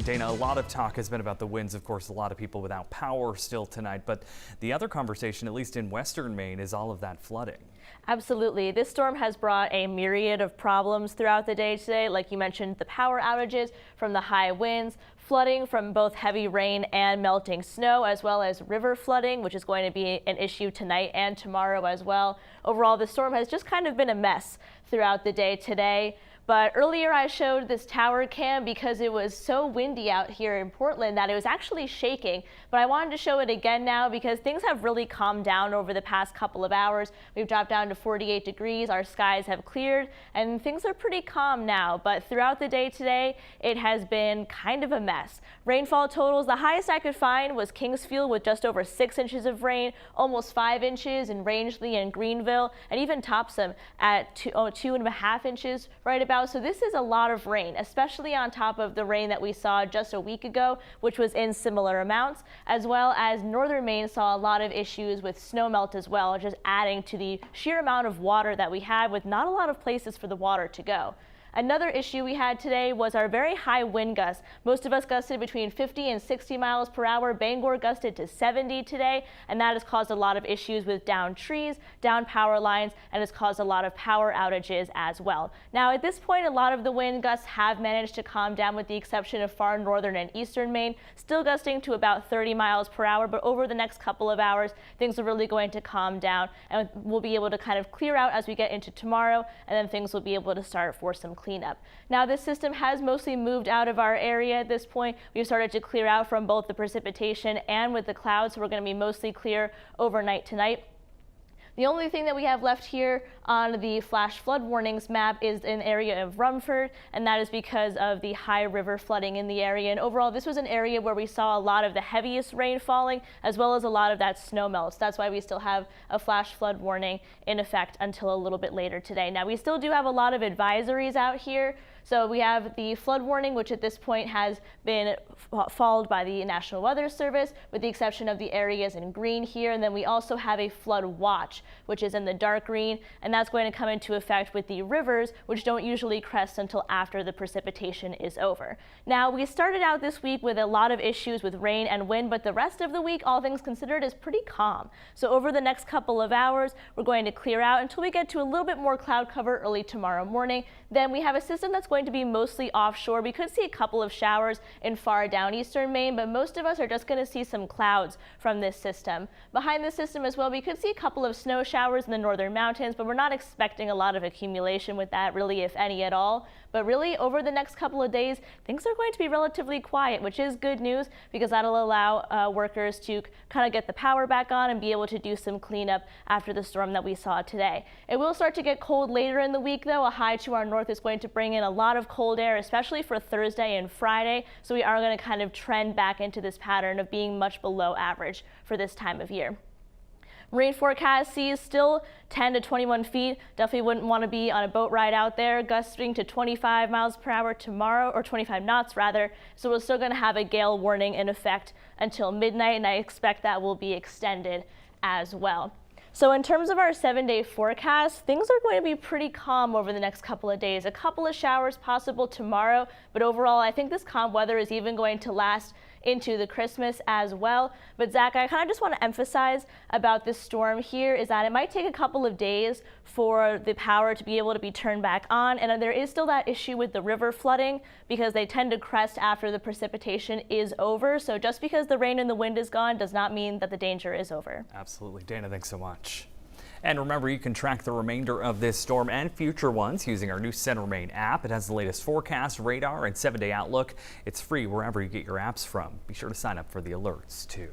And Dana, a lot of talk has been about the winds. Of course, a lot of people without power still tonight. But the other conversation, at least in western Maine, is all of that flooding. Absolutely. This storm has brought a myriad of problems throughout the day today. Like you mentioned, the power outages from the high winds, flooding from both heavy rain and melting snow, as well as river flooding, which is going to be an issue tonight and tomorrow as well. Overall, the storm has just kind of been a mess throughout the day today. But earlier I showed this tower cam because it was so windy out here in Portland that it was actually shaking. But I wanted to show it again now because things have really calmed down over the past couple of hours. We've dropped down to 48 degrees, our skies have cleared, and things are pretty calm now. But throughout the day today, it has been kind of a mess. Rainfall totals, the highest I could find was Kingsfield with just over 6 inches of rain, almost 5 inches in Rangeley and Greenville, and even Topsom at 2.5 inches right about. So this is a lot of rain, especially on top of the rain that we saw just a week ago, which was in similar amounts, as well as northern Maine saw a lot of issues with snow melt as well, just adding to the sheer amount of water that we had with not a lot of places for the water to go. Another issue we had today was our very high wind gusts. Most of us gusted between 50 and 60 miles per hour. Bangor gusted to 70 today, and that has caused a lot of issues with downed trees, down power lines, and has caused a lot of power outages as well. Now, at this point, a lot of the wind gusts have managed to calm down with the exception of far northern and eastern Maine, still gusting to about 30 miles per hour, but over the next couple of hours, things are really going to calm down, and we'll be able to kind of clear out as we get into tomorrow, and then things will be able to start for some cleanup. Now, this system has mostly moved out of our area at this point. We've started to clear out from both the precipitation and with the clouds, so we're going to be mostly clear overnight tonight. The only thing that we have left here on the flash flood warnings map is an area of Rumford, and that is because of the high river flooding in the area. And overall, this was an area where we saw a lot of the heaviest rain falling, as well as a lot of that snow melt. So that's why we still have a flash flood warning in effect until a little bit later today. Now, we still do have a lot of advisories out here. So we have the flood warning, which at this point has been followed by the National Weather Service, with the exception of the areas in green here. And then we also have a flood watch, which is in the dark green, and that's going to come into effect with the rivers, which don't usually crest until after the precipitation is over. Now, we started out this week with a lot of issues with rain and wind, but the rest of the week, all things considered, is pretty calm. So over the next couple of hours, we're going to clear out until we get to a little bit more cloud cover early tomorrow morning. Then we have a system that's going to be mostly offshore. We could see a couple of showers in far down eastern Maine, but most of us are just going to see some clouds from this system. Behind this system as well, we could see a couple of snow showers in the northern mountains, but we're not expecting a lot of accumulation with that, really, if any at all. But really, over the next couple of days, things are going to be relatively quiet, which is good news because that'll allow workers to kind of get the power back on and be able to do some cleanup after the storm that we saw today. It will start to get cold later in the week, though. A high to our north is going to bring in a lot of cold air, especially for Thursday and Friday. So we are going to kind of trend back into this pattern of being much below average for this time of year. Rain forecast sees still 10 to 21 feet. Definitely wouldn't want to be on a boat ride out there. Gusting to 25 miles per hour tomorrow, or 25 knots rather. So we're still going to have a gale warning in effect until midnight, and I expect that will be extended as well. So in terms of our 7-day forecast, things are going to be pretty calm over the next couple of days. A couple of showers possible tomorrow, but overall, I think this calm weather is even going to last into the Christmas as well. But Zach, I kind of just want to emphasize about this storm here is that it might take a couple of days for the power to be able to be turned back on. And there is still that issue with the river flooding because they tend to crest after the precipitation is over. So just because the rain and the wind is gone does not mean that the danger is over. Absolutely. Dana, thanks so much. And remember, you can track the remainder of this storm and future ones using our new Center Maine app. It has the latest forecast, radar, and 7-day outlook. It's free wherever you get your apps from. Be sure to sign up for the alerts, too.